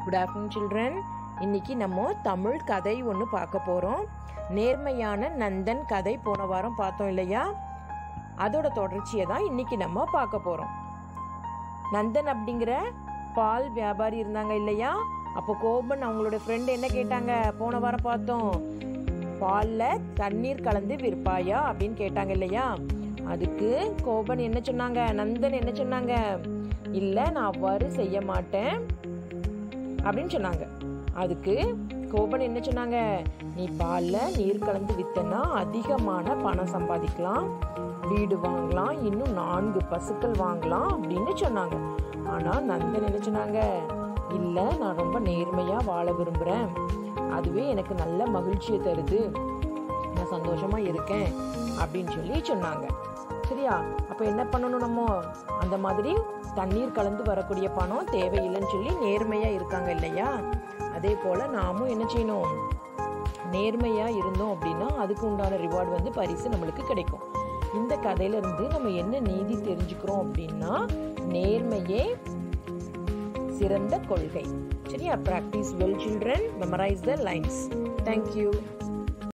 Good afternoon children. இன்னைக்கு நம்ம தமிழ் கதை ஒன்று பார்க்க போகிறோம். நேர்மையான நந்தன் கதை போன வாரம் பார்த்தோம் இல்லையா? அதோட தொடர்ச்சியை தான் இன்னைக்கு நம்ம பார்க்க போகிறோம். நந்தன் அப்படிங்கிற பால் வியாபாரி இருந்தாங்க இல்லையா? அப்போ கோபன் அவங்களோட ஃப்ரெண்டு என்ன கேட்டாங்க? போன வாரம் பார்த்தோம், பாலில் தண்ணீர் கலந்து விற்பாயா அப்படின்னு கேட்டாங்க இல்லையா? அதுக்கு கோபன் என்ன சொன்னாங்க? நந்தன் என்ன சொன்னாங்க? இல்லை, நான் அவ்வாறு செய்ய மாட்டேன் அப்படின்னு சொன்னாங்க. அதுக்கு கோபன் என்ன சொன்னாங்க? நீ பாலில் நீர் கலந்து வித்தனா அதிகமான பணம் சம்பாதிக்கலாம், வீடு வாங்கலாம், இன்னும் 4 பசுக்கள் வாங்கலாம் அப்படின்னு சொன்னாங்க. ஆனால் நந்தன் என்ன சொன்னாங்க? இல்லை, நான் ரொம்ப நேர்மையாக வாழ விரும்புகிறேன், அதுவே எனக்கு நல்ல மகிழ்ச்சியை தருது, நான் சந்தோஷமாக இருக்கேன் அப்படின்னு சொல்லி சொன்னாங்க. சரியா? அப்போ என்ன பண்ணணும்? நம்ம அந்த மாதிரி தண்ணீர் கலந்து வரக்கூடிய பணம் தேவையில்லைன்னு சொல்லி நேர்மையாக இருக்காங்க இல்லையா? அதே போல் நாமும் என்ன செய்யணும்? நேர்மையாக இருந்தோம் அப்படின்னா அதுக்கு உண்டான ரிவார்டு பரிசு நம்மளுக்கு கிடைக்கும். இந்த கதையிலிருந்து நம்ம என்ன நீதி தெரிஞ்சுக்கிறோம் அப்படின்னா, நேர்மையே சிறந்த கொள்கை. சரியா? Practice well children, memorise the lines. Thank you.